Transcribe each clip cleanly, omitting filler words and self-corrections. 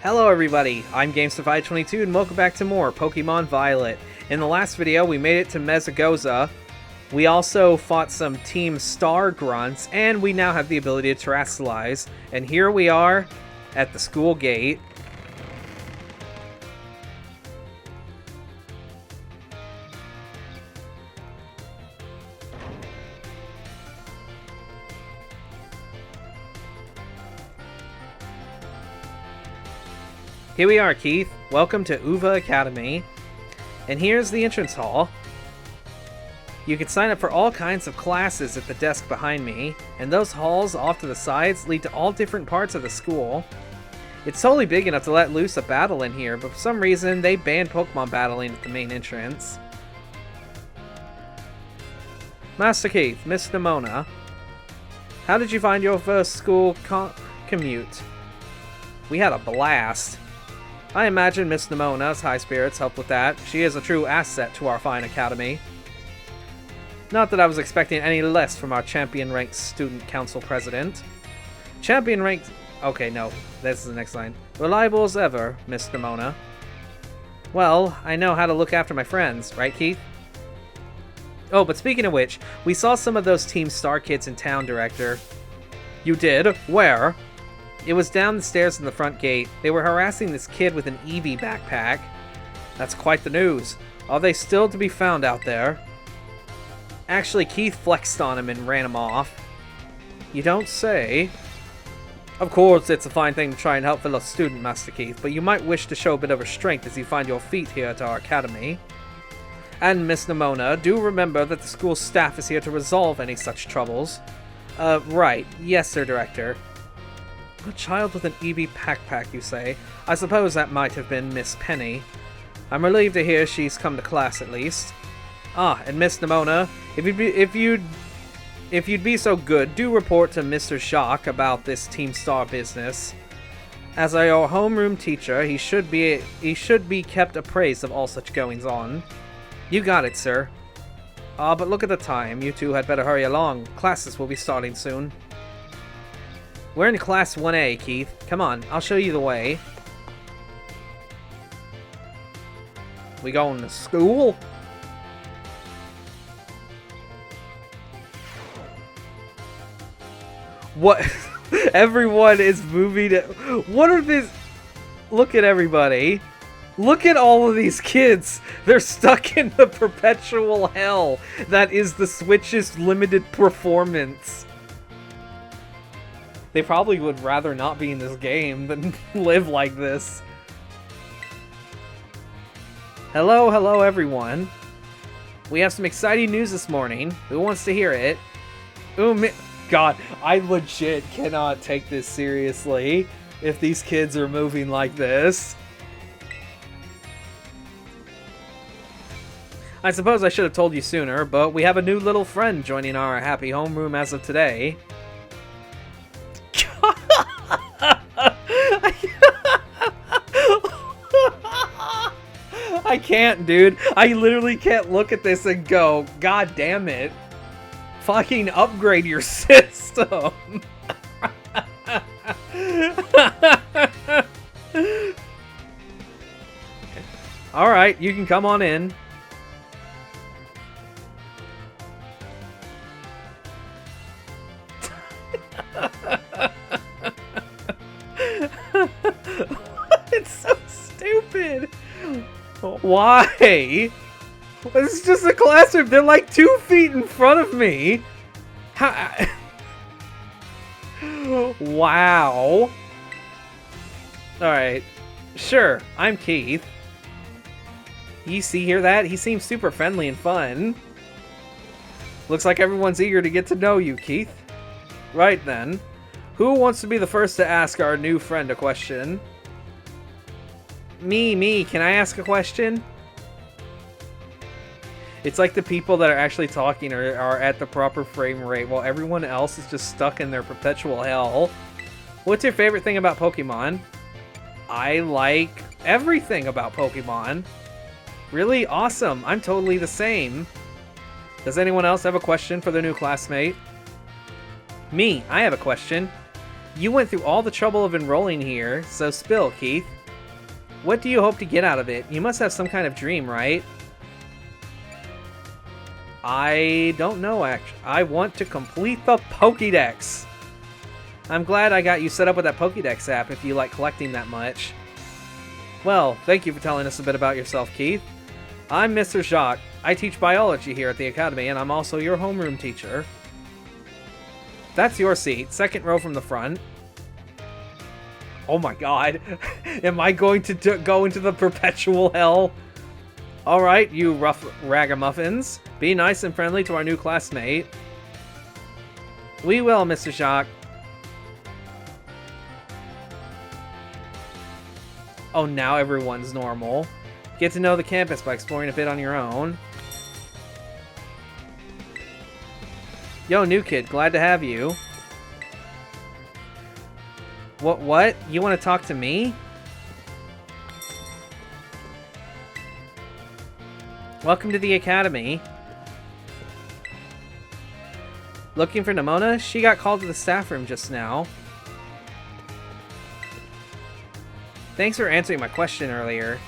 Hello everybody, I'm GameStuffI22 and welcome back to more Pokemon Violet. In the last video, we made it to Mesagoza. We also fought some Team Star Grunts, and we now have the ability to terrestrialize. And here we are at the school gate. Here we are, Keith. Welcome to Uva Academy. And here's the entrance hall. You can sign up for all kinds of classes at the desk behind me, and those halls off to the sides lead to all different parts of the school. It's totally big enough to let loose a battle in here, but for some reason they banned Pokemon battling at the main entrance. Master Keith, Miss Nimona, how did you find your first school commute? We had a blast. I imagine Miss Nimona's high spirits helped with that. She is a true asset to our fine academy. Not that I was expecting any less from our champion-ranked student council president. Champion-ranked... Okay, no. This is the next line. Reliable as ever, Miss Nimona. Well, I know how to look after my friends, right, Keith? Oh, but speaking of which, we saw some of those Team Star kids in town, Director. You did? Where? It was down the stairs in the front gate. They were harassing this kid with an Eevee backpack. That's quite the news. Are they still to be found out there? Actually, Keith flexed on him and ran him off. You don't say. Of course, it's a fine thing to try and help fellow student, Master Keith, but you might wish to show a bit of restraint as you find your feet here at our academy. And Miss Nimona, do remember that the school staff is here to resolve any such troubles. Right. Yes, sir, Director. A child with an Eevee backpack, you say? I suppose that might have been Miss Penny. I'm relieved to hear she's come to class at least. Ah, and Miss Nimona, if you'd be so good, do report to Mr. Jacques about this Team Star business. As your homeroom teacher, he should be kept appraised of all such goings on. You got it, sir. Ah, but look at the time. You two had better hurry along. Classes will be starting soon. We're in Class 1A, Keith. Come on, I'll show you the way. We going to school? What? Everyone is moving to... What are these... Look at everybody. Look at all of these kids. They're stuck in the perpetual hell that is the Switch's limited performance. They probably would rather not be in this game than live like this. Hello everyone. We have some exciting news this morning. Who wants to hear it? God, I legit cannot take this seriously if these kids are moving like this. I suppose I should have told you sooner, but we have a new little friend joining our happy homeroom as of today. I can't, dude. I literally can't look at this and go, God damn it. Fucking upgrade your system. Alright, you can come on in. It's so stupid. Why? This is just a classroom. They're like 2 feet in front of me. How? Wow. Alright. Sure, I'm Keith. You hear that? He seems super friendly and fun. Looks like everyone's eager to get to know you, Keith. Right then. Who wants to be the first to ask our new friend a question? Me, can I ask a question? It's like the people that are actually talking are at the proper frame rate while everyone else is just stuck in their perpetual hell. What's your favorite thing about Pokemon? I like everything about Pokemon. Really awesome. I'm totally the same. Does anyone else have a question for their new classmate? Me, I have a question. You went through all the trouble of enrolling here, so spill, Keith. What do you hope to get out of it? You must have some kind of dream, right? I don't know, actually. I want to complete the Pokédex. I'm glad I got you set up with that Pokédex app if you like collecting that much. Well, thank you for telling us a bit about yourself, Keith. I'm Mr. Jacques. I teach biology here at the Academy, and I'm also your homeroom teacher. That's your seat, second row from the front. Oh my god. Am I going to go into the perpetual hell? Alright, you rough ragamuffins. Be nice and friendly to our new classmate. We will, Mr. Jacques. Oh, now everyone's normal. Get to know the campus by exploring a bit on your own. Yo, new kid, glad to have you. What? You want to talk to me? Welcome to the Academy. Looking for Nimona? She got called to the staff room just now. Thanks for answering my question earlier.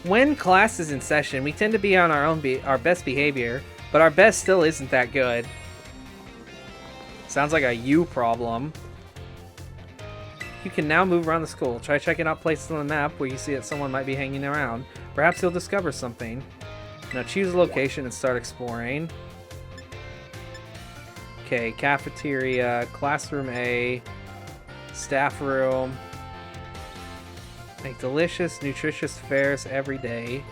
When class is in session, we tend to be on our best behavior, but our best still isn't that good. Sounds like a you problem. You can now move around the school. Try checking out places on the map where you see that someone might be hanging around. Perhaps you'll discover something. Now choose a location and start exploring. Okay, cafeteria, classroom A, staff room. Make delicious, nutritious fares every day.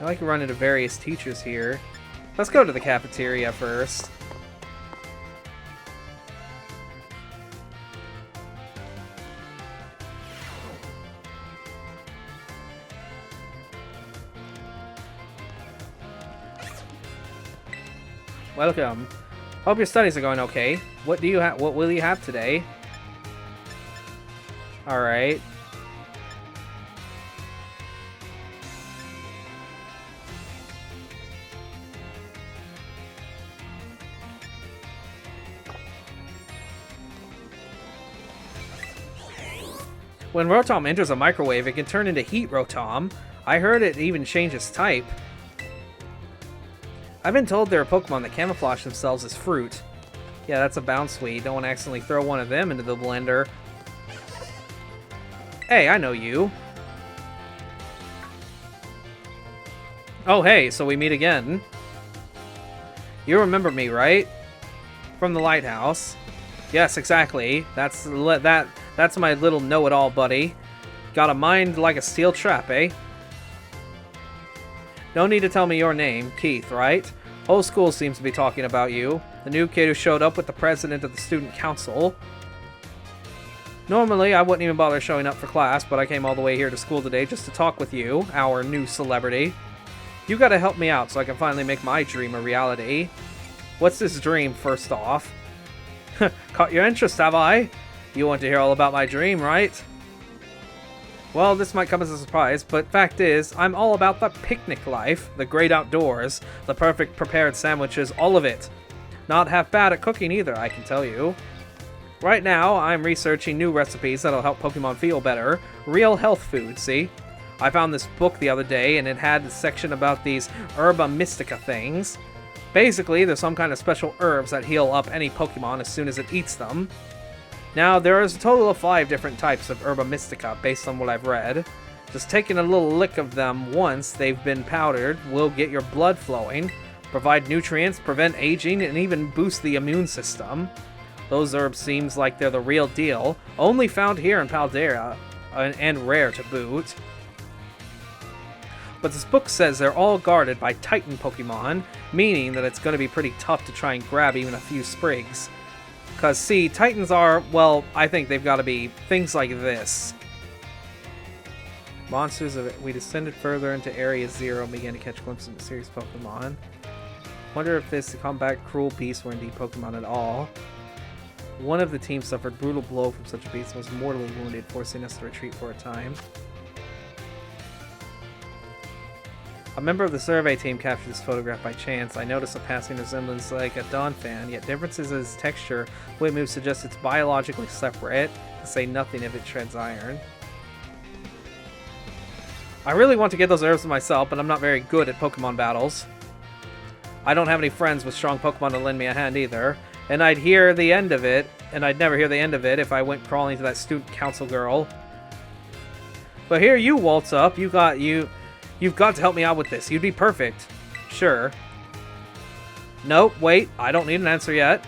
I like to run into various teachers here. Let's go to the cafeteria first. Welcome. Hope your studies are going okay. What will you have today? All right. When Rotom enters a microwave, it can turn into Heat Rotom. I heard it even changes type. I've been told there are Pokemon that camouflage themselves as fruit. Yeah, that's a Bounsweet. Don't want to accidentally throw one of them into the blender. Hey, I know you. Oh, hey, so we meet again. You remember me, right? From the lighthouse. Yes, exactly. That's my little know-it-all buddy. Got a mind like a steel trap, eh? No need to tell me your name. Keith, right? Whole school seems to be talking about you. The new kid who showed up with the president of the student council. Normally, I wouldn't even bother showing up for class, but I came all the way here to school today just to talk with you, our new celebrity. You gotta help me out so I can finally make my dream a reality. What's this dream, first off? Caught your interest, have I? You want to hear all about my dream, right? Well, this might come as a surprise, but fact is, I'm all about the picnic life, the great outdoors, the perfect prepared sandwiches, all of it. Not half bad at cooking either, I can tell you. Right now, I'm researching new recipes that'll help Pokemon feel better. Real health food, see? I found this book the other day, and it had a section about these Herba Mystica things. Basically, there's some kind of special herbs that heal up any Pokemon as soon as it eats them. Now, there is a total of 5 different types of Herba Mystica based on what I've read. Just taking a little lick of them once they've been powdered will get your blood flowing, provide nutrients, prevent aging, and even boost the immune system. Those herbs seems like they're the real deal, only found here in Paldea, and rare to boot. But this book says they're all guarded by Titan Pokemon, meaning that it's going to be pretty tough to try and grab even a few sprigs. Because, see, Titans are, well, I think they've got to be things like this. Monsters of it. We descended further into Area 0 and began to catch glimpses of serious Pokemon. Wonder if this combat cruel beasts were indeed Pokemon at all. One of the team suffered brutal blow from such a beast and was mortally wounded, forcing us to retreat for a time. A member of the survey team captured this photograph by chance. I noticed a passing resemblance like a Dawn fan, yet differences in its texture, the way it moves suggest it's biologically separate, to say nothing if it treads iron. I really want to get those herbs myself, but I'm not very good at Pokemon battles. I don't have any friends with strong Pokemon to lend me a hand either, and I'd hear the end of it, and I'd never hear the end of it if I went crawling to that student council girl. But here you waltz up, you've got to help me out with this. You'd be perfect. Sure. Nope, wait, I don't need an answer yet.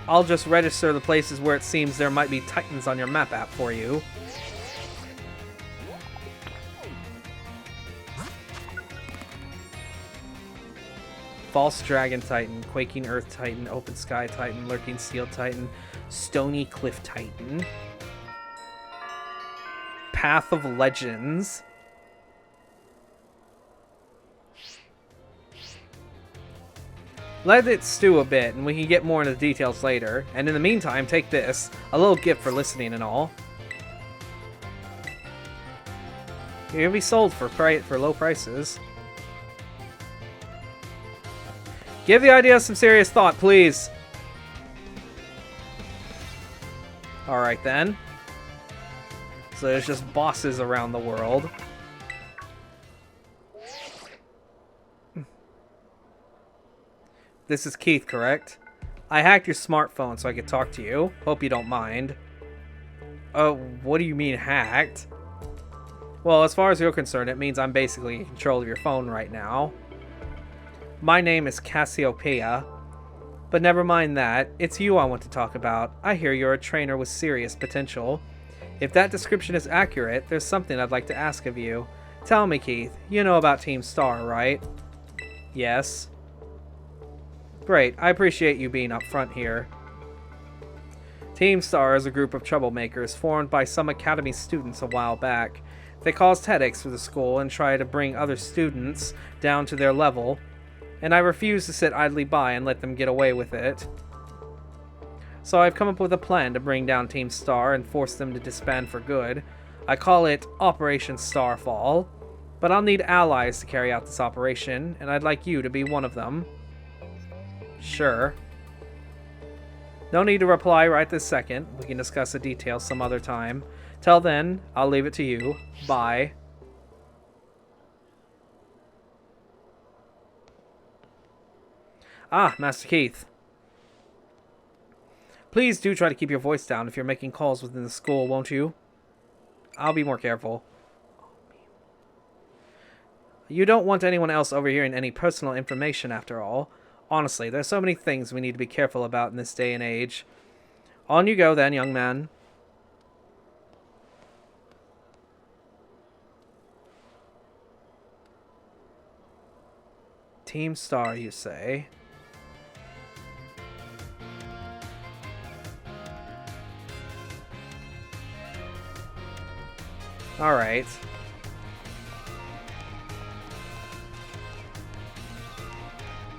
I'll just register the places where it seems there might be Titans on your map app for you. False Dragon Titan, Quaking Earth Titan, Open Sky Titan, Lurking Steel Titan, Stony Cliff Titan, Path of Legends, let it stew a bit, and we can get more into the details later. And in the meantime, take this. A little gift for listening and all. You're gonna be sold for low prices. Give the idea some serious thought, please. Alright then. So there's just bosses around the world. This is Keith, correct? I hacked your smartphone so I could talk to you. Hope you don't mind. Oh, what do you mean hacked? Well, as far as you're concerned, it means I'm basically in control of your phone right now. My name is Cassiopeia. But never mind that. It's you I want to talk about. I hear you're a trainer with serious potential. If that description is accurate, there's something I'd like to ask of you. Tell me, Keith. You know about Team Star, right? Yes. Great. I appreciate you being upfront here. Team Star is a group of troublemakers formed by some Academy students a while back. They caused headaches for the school and try to bring other students down to their level, and I refuse to sit idly by and let them get away with it. So I've come up with a plan to bring down Team Star and force them to disband for good. I call it Operation Starfall, but I'll need allies to carry out this operation, and I'd like you to be one of them. Sure. No need to reply right this second. We can discuss the details some other time. Till then, I'll leave it to you. Bye. Ah, Master Keith. Please do try to keep your voice down if you're making calls within the school, won't you? I'll be more careful. You don't want anyone else overhearing any personal information after all. Honestly, there's so many things we need to be careful about in this day and age. On you go then, young man. Team Star, you say? Alright.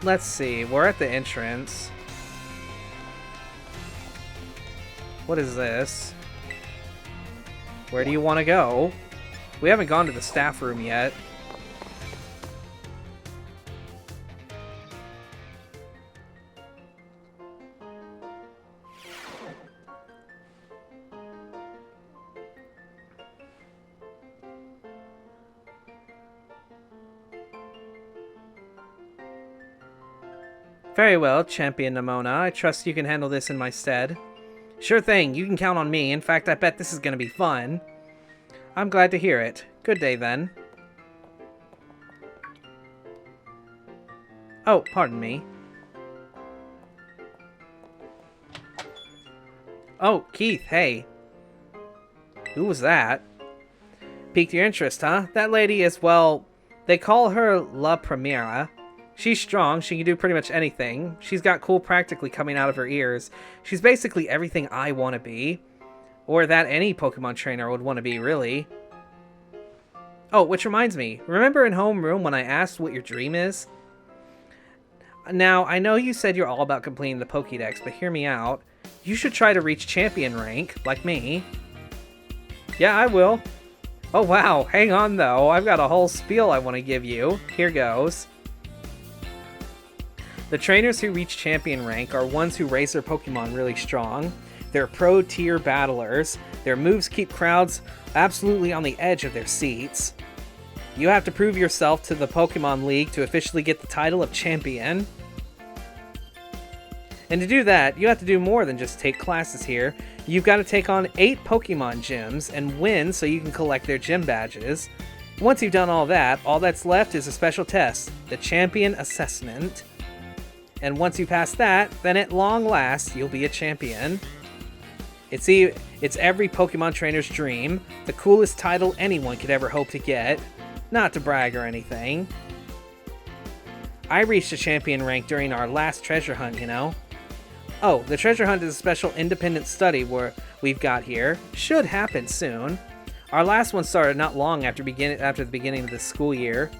Let's see, we're at the entrance. What is this? Where do you want to go? We haven't gone to the staff room yet. Very well, Champion Nimona. I trust you can handle this in my stead. Sure thing, you can count on me. In fact, I bet this is going to be fun. I'm glad to hear it. Good day, then. Oh, pardon me. Oh, Keith, hey. Who was that? Piqued your interest, huh? That lady is, well, they call her La Primera. She's strong, she can do pretty much anything. She's got cool practically coming out of her ears. She's basically everything I want to be. Or that any Pokemon trainer would want to be, really. Oh, which reminds me, remember in homeroom when I asked what your dream is? Now, I know you said you're all about completing the Pokédex, but hear me out. You should try to reach champion rank, like me. Yeah, I will. Oh wow, hang on though, I've got a whole spiel I want to give you. Here goes. The trainers who reach champion rank are ones who raise their Pokemon really strong. They're pro-tier battlers. Their moves keep crowds absolutely on the edge of their seats. You have to prove yourself to the Pokemon League to officially get the title of champion. And to do that, you have to do more than just take classes here. You've got to take on 8 Pokemon gyms and win so you can collect their gym badges. Once you've done all that, all that's left is a special test, the Champion Assessment. And once you pass that, then at long last, you'll be a champion. It's every Pokemon trainer's dream, the coolest title anyone could ever hope to get. Not to brag or anything. I reached a champion rank during our last treasure hunt, you know. Oh, the treasure hunt is a special independent study we've got here. Should happen soon. Our last one started not long after the beginning of the school year.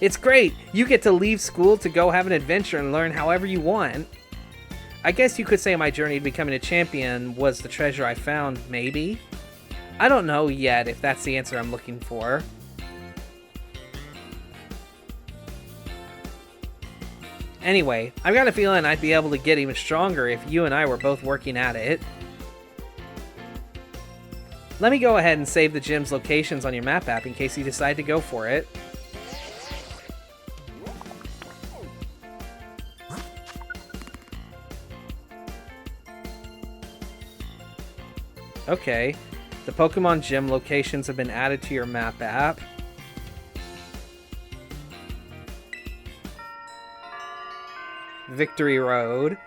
It's great! You get to leave school to go have an adventure and learn however you want. I guess you could say my journey to becoming a champion was the treasure I found, maybe? I don't know yet if that's the answer I'm looking for. Anyway, I've got a feeling I'd be able to get even stronger if you and I were both working at it. Let me go ahead and save the gym's locations on your map app in case you decide to go for it. Okay, the Pokemon Gym locations have been added to your map app. Victory Road.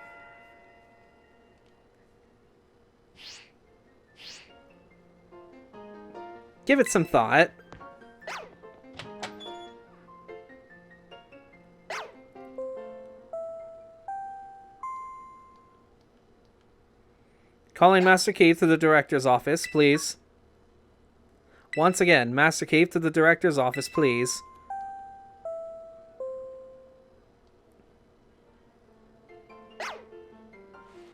Give it some thought. Calling Master Keith to the director's office, please. Once again, Master Keith to the director's office, please.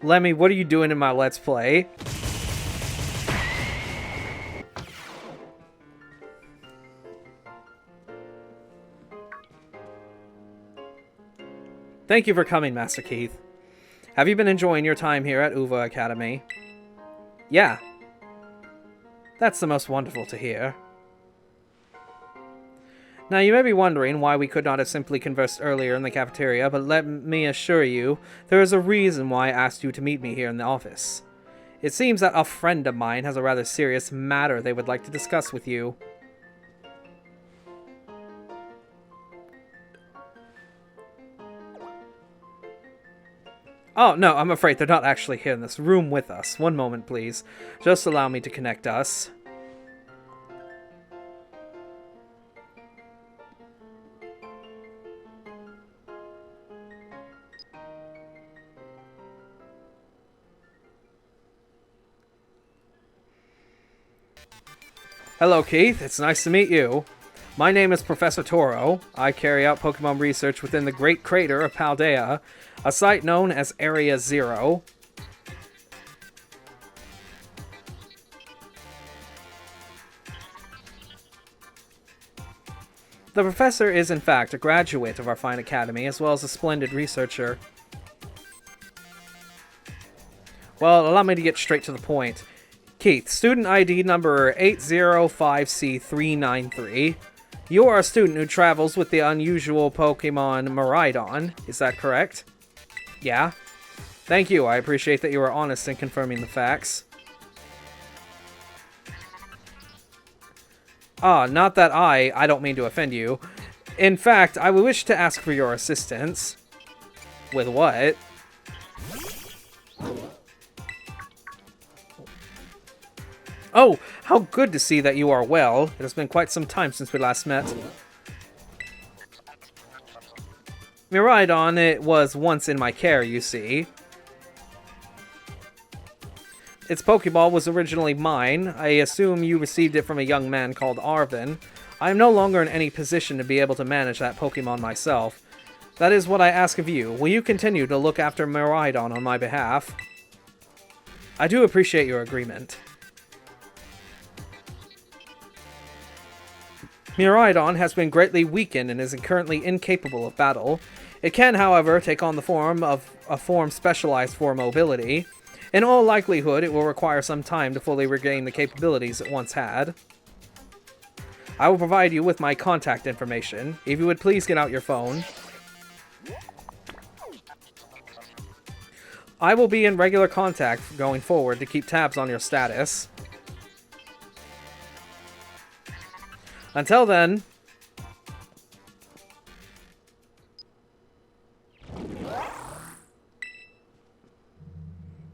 Lemmy, what are you doing in my Let's Play? Thank you for coming, Master Keith. Have you been enjoying your time here at Uva Academy? Yeah. That's the most wonderful to hear. Now, you may be wondering why we could not have simply conversed earlier in the cafeteria, but let me assure you, there is a reason why I asked you to meet me here in the office. It seems that a friend of mine has a rather serious matter they would like to discuss with you. Oh, no, I'm afraid they're not actually here in this room with us. One moment, please. Just allow me to connect us. Hello, Keith. It's nice to meet you. My name is Professor Toro. I carry out Pokemon research within the Great Crater of Paldea, a site known as Area Zero. The professor is, in fact, a graduate of our fine academy, as well as a splendid researcher. Well, allow me to get straight to the point. Keith, student ID number 805C393. You are a student who travels with the unusual Pokemon Miraidon. Is that correct? Yeah. Thank you. I appreciate that you are honest in confirming the facts. Not that I don't mean to offend you. In fact, I would wish to ask for your assistance. With what? Oh, how good to see that you are well. It has been quite some time since we last met. Miraidon, it was once in my care, you see. Its Pokeball was originally mine. I assume you received it from a young man called Arvin. I am no longer in any position to be able to manage that Pokemon myself. That is what I ask of you. Will you continue to look after Miraidon on my behalf? I do appreciate your agreement. Miraidon has been greatly weakened and is currently incapable of battle. It can, however, take on the form of a form specialized for mobility. In all likelihood, it will require some time to fully regain the capabilities it once had. I will provide you with my contact information. If you would please get out your phone. I will be in regular contact going forward to keep tabs on your status. Until then...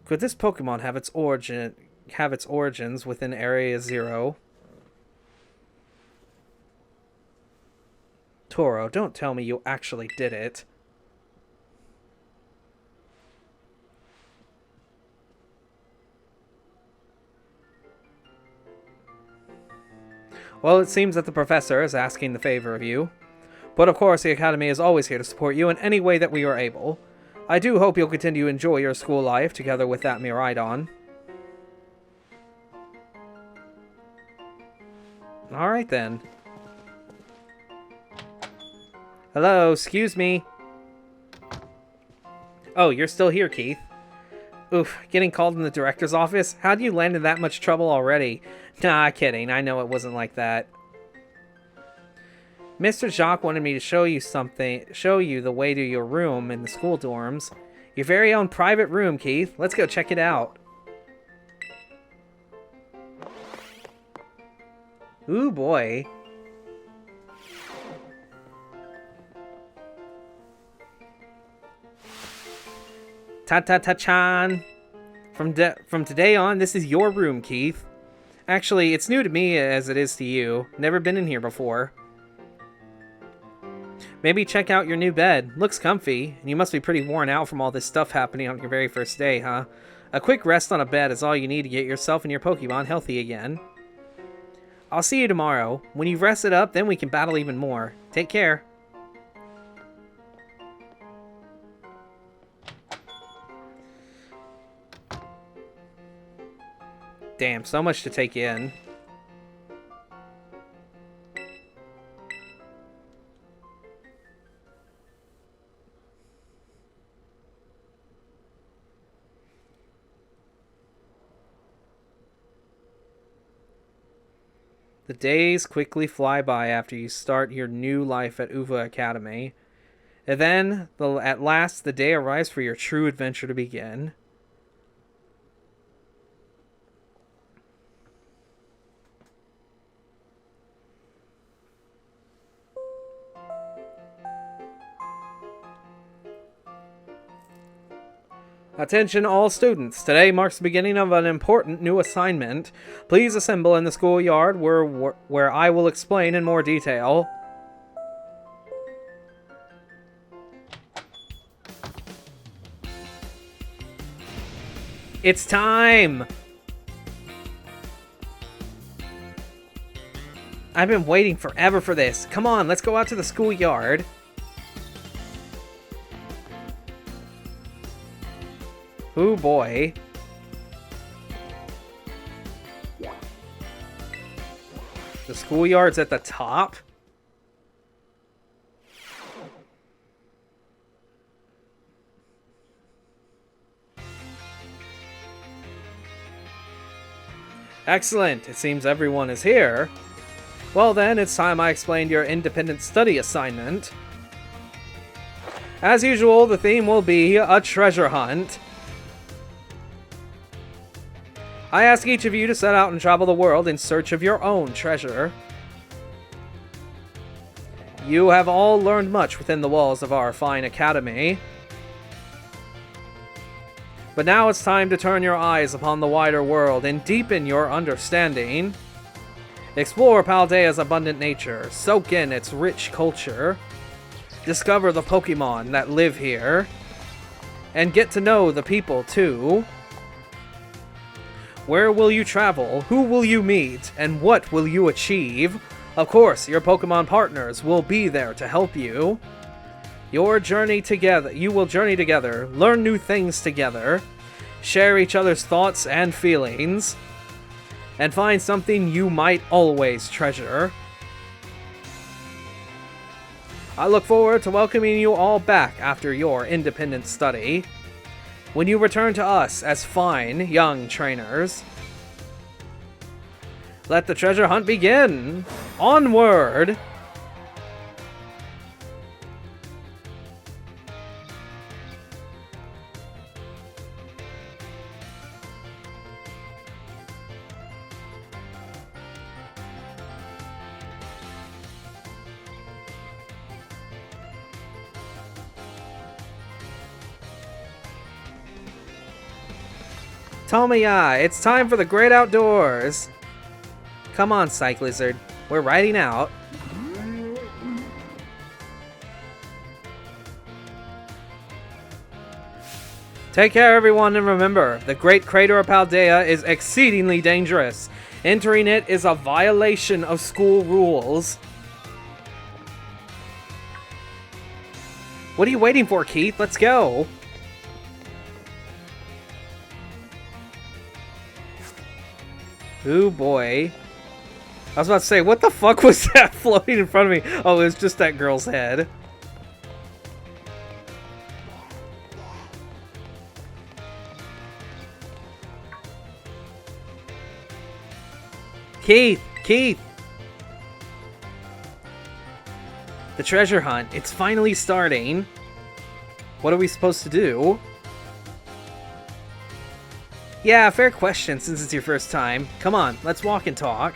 Could this Pokemon have its origins within Area 0? Toro, don't tell me you actually did it. Well, it seems that the professor is asking the favor of you. But of course, the Academy is always here to support you in any way that we are able. I do hope you'll continue to enjoy your school life together with that Miraidon. Alright then. Hello, excuse me. Oh, you're still here, Keith. Oof, getting called in the director's office? How do you land in that much trouble already? Nah, kidding. I know it wasn't like that. Mr. Jacques wanted me to show you the way to your room in the school dorms. Your very own private room, Keith. Let's go check it out. Ooh, boy. Ta-ta-ta-chan. From today on, this is your room, Keith. Actually, it's new to me as it is to you. Never been in here before. Maybe check out your new bed. Looks comfy, and you must be pretty worn out from all this stuff happening on your very first day, huh? A quick rest on a bed is all you need to get yourself and your Pokemon healthy again. I'll see you tomorrow. When you've rested up, then we can battle even more. Take care. Damn, so much to take in. The days quickly fly by after you start your new life at Uva Academy. And then, at last, the day arrives for your true adventure to begin. Attention all students, today marks the beginning of an important new assignment. Please assemble in the schoolyard where I will explain in more detail. It's time! I've been waiting forever for this. Come on, let's go out to the schoolyard. Ooh, boy. The schoolyard's at the top? Excellent. It seems everyone is here. Well then, it's time I explained your independent study assignment. As usual, the theme will be a treasure hunt. I ask each of you to set out and travel the world in search of your own treasure. You have all learned much within the walls of our fine academy. But now it's time to turn your eyes upon the wider world and deepen your understanding. Explore Paldea's abundant nature, soak in its rich culture, discover the Pokemon that live here, and get to know the people too. Where will you travel? Who will you meet? And what will you achieve? Of course, your Pokemon partners will be there to help you. You will journey together, learn new things together, share each other's thoughts and feelings, and find something you might always treasure. I look forward to welcoming you all back after your independent study. When you return to us as fine young trainers, let the treasure hunt begin! Onward! Tomoya, it's time for the great outdoors! Come on, Psych Lizard. We're riding out. Take care, everyone, and remember, the Great Crater of Paldea is exceedingly dangerous. Entering it is a violation of school rules. What are you waiting for, Keith? Let's go! Ooh, boy. I was about to say, what the fuck was that floating in front of me? Oh, it was just that girl's head. Keith! Keith! The treasure hunt. It's finally starting. What are we supposed to do? Yeah, fair question since it's your first time. Come on, let's walk and talk.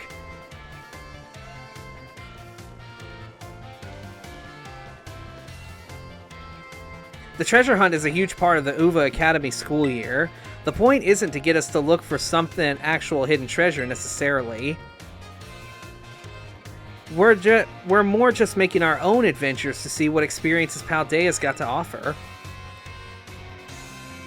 The treasure hunt is a huge part of the Uva Academy school year. The point isn't to get us to look for something actual hidden treasure necessarily. We're more just making our own adventures to see what experiences Paldea's got to offer.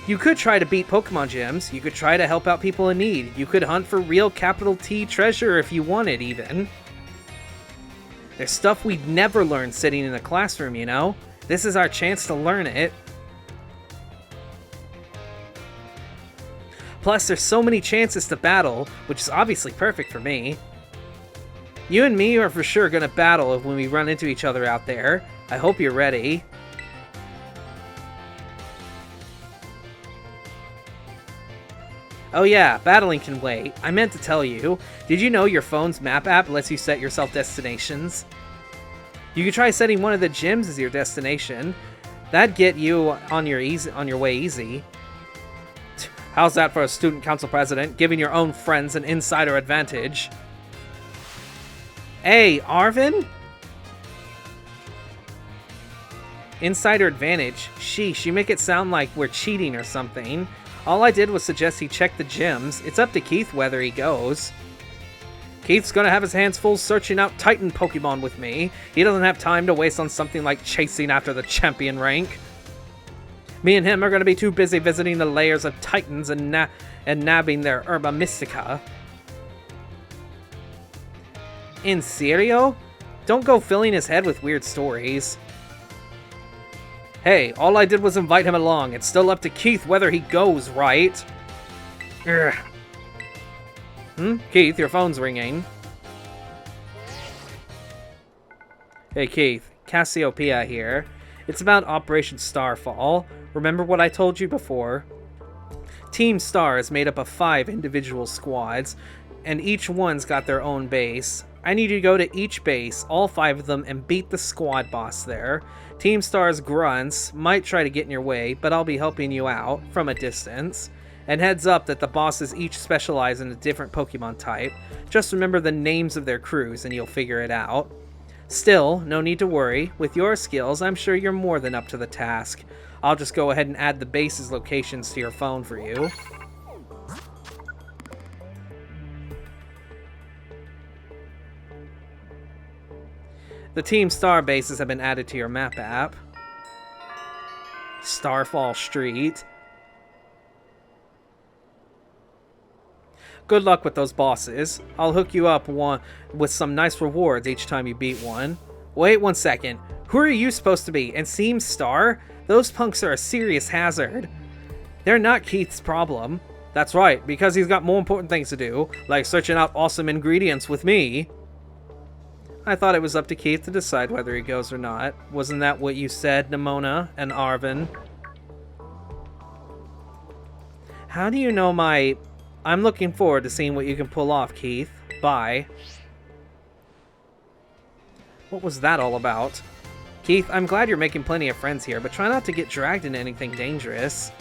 You could try to beat Pokemon gyms, you could try to help out people in need, you could hunt for real capital T treasure if you wanted even. There's stuff we'd never learn sitting in a classroom, you know? This is our chance to learn it. Plus, there's so many chances to battle, which is obviously perfect for me. You and me are for sure gonna battle when we run into each other out there. I hope you're ready. Oh yeah, battling can wait. I meant to tell you. Did you know your phone's map app lets you set yourself destinations? You could try setting one of the gyms as your destination. That'd get you on your way easy. How's that for a student council president, giving your own friends an insider advantage? Hey, Arvin? Insider advantage? Sheesh, you make it sound like we're cheating or something. All I did was suggest he check the gyms. It's up to Keith whether he goes. Keith's gonna have his hands full searching out Titan Pokemon with me. He doesn't have time to waste on something like chasing after the champion rank. Me and him are gonna be too busy visiting the layers of Titans and nabbing their Herba Mystica. In serio? Don't go filling his head with weird stories. Hey, all I did was invite him along. It's still up to Keith whether he goes, right? Ugh. Keith, your phone's ringing. Hey Keith, Cassiopeia here. It's about Operation Starfall. Remember what I told you before? Team Star is made up of 5 individual squads, and each one's got their own base. I need you to go to each base, all 5 of them, and beat the squad boss there. Team Star's grunts might try to get in your way, but I'll be helping you out from a distance. And heads up that the bosses each specialize in a different Pokemon type. Just remember the names of their crews and you'll figure it out. Still, no need to worry. With your skills, I'm sure you're more than up to the task. I'll just go ahead and add the base's locations to your phone for you. The Team Star bases have been added to your map app. Starfall Street. Good luck with those bosses. I'll hook you up with some nice rewards each time you beat one. Wait 1 second. Who are you supposed to be? And Team Star? Those punks are a serious hazard. They're not Keith's problem. That's right, because he's got more important things to do, like searching out awesome ingredients with me. I thought it was up to Keith to decide whether he goes or not. Wasn't that what you said, Nimona and Arvin? How do you know my... I'm looking forward to seeing what you can pull off, Keith. Bye. What was that all about? Keith, I'm glad you're making plenty of friends here, but try not to get dragged into anything dangerous.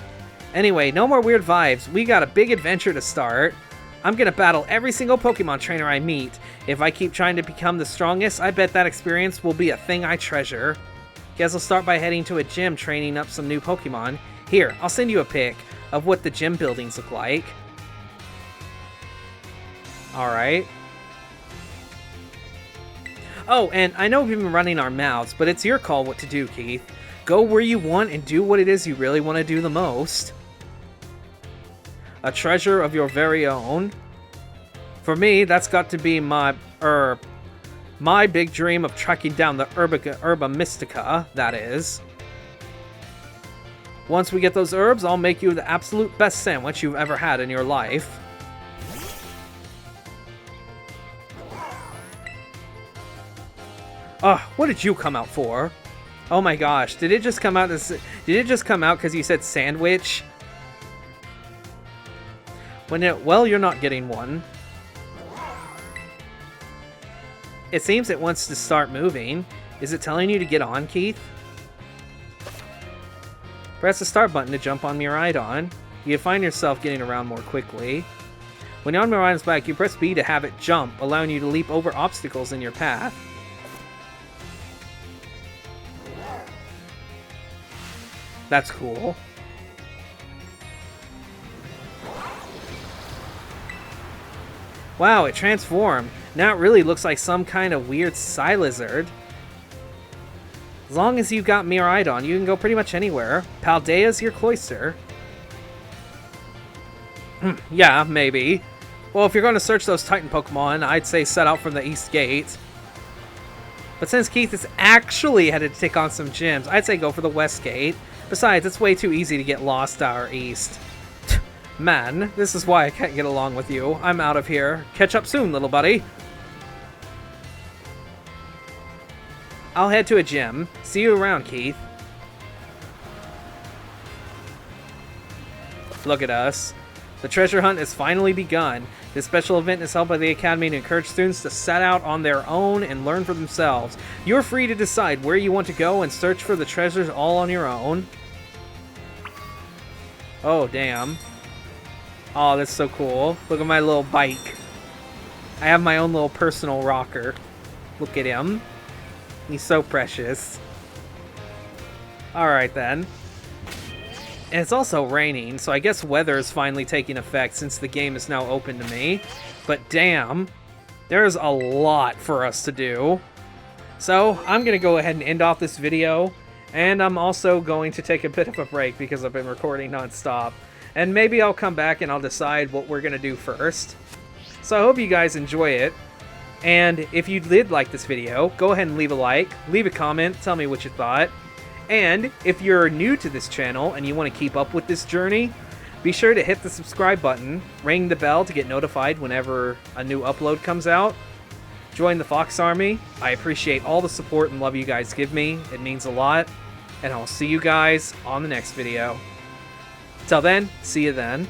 Anyway, no more weird vibes. We got a big adventure to start. I'm gonna battle every single Pokemon trainer I meet. If I keep trying to become the strongest, I bet that experience will be a thing I treasure. Guess I'll start by heading to a gym training up some new Pokemon. Here, I'll send you a pic of what the gym buildings look like. Alright. Oh, and I know we've been running our mouths, but it's your call what to do, Keith. Go where you want and do what it is you really want to do the most. A treasure of your very own. For me, that's got to be my big dream of tracking down the Herba Mystica, that is. Once we get those herbs, I'll make you the absolute best sandwich you've ever had in your life. Ugh, what did you come out for? Oh my gosh, did it just come out because you said sandwich? Well, you're not getting one. It seems it wants to start moving. Is it telling you to get on, Keith? Press the start button to jump on Miraidon. You find yourself getting around more quickly. When you're on Miraidon's back, you press B to have it jump, allowing you to leap over obstacles in your path. That's cool. Wow, it transformed. Now it really looks like some kind of weird Psylizard. As long as you've got Miraidon, you can go pretty much anywhere. Paldea's your cloister. Yeah, maybe. Well, if you're going to search those Titan Pokemon, I'd say set out from the East Gate. But since Keith is actually headed to take on some gyms, I'd say go for the West Gate. Besides, it's way too easy to get lost out east. Man, this is why I can't get along with you. I'm out of here. Catch up soon, little buddy. I'll head to a gym. See you around, Keith. Look at us. The treasure hunt has finally begun. This special event is held by the Academy to encourage students to set out on their own and learn for themselves. You're free to decide where you want to go and search for the treasures all on your own. Oh, damn. Oh, that's so cool. Look at my little bike. I have my own little personal rocker. Look at him. He's so precious. Alright then. And it's also raining, so I guess weather is finally taking effect since the game is now open to me. But damn, there's a lot for us to do. So I'm going to go ahead and end off this video. And I'm also going to take a bit of a break because I've been recording non-stop. And maybe I'll come back and I'll decide what we're going to do first. So I hope you guys enjoy it. And if you did like this video, go ahead and leave a like, leave a comment, tell me what you thought. And if you're new to this channel and you want to keep up with this journey, be sure to hit the subscribe button, ring the bell to get notified whenever a new upload comes out. Join the Fox Army. I appreciate all the support and love you guys give me. It means a lot. And I'll see you guys on the next video. Till then, see you then.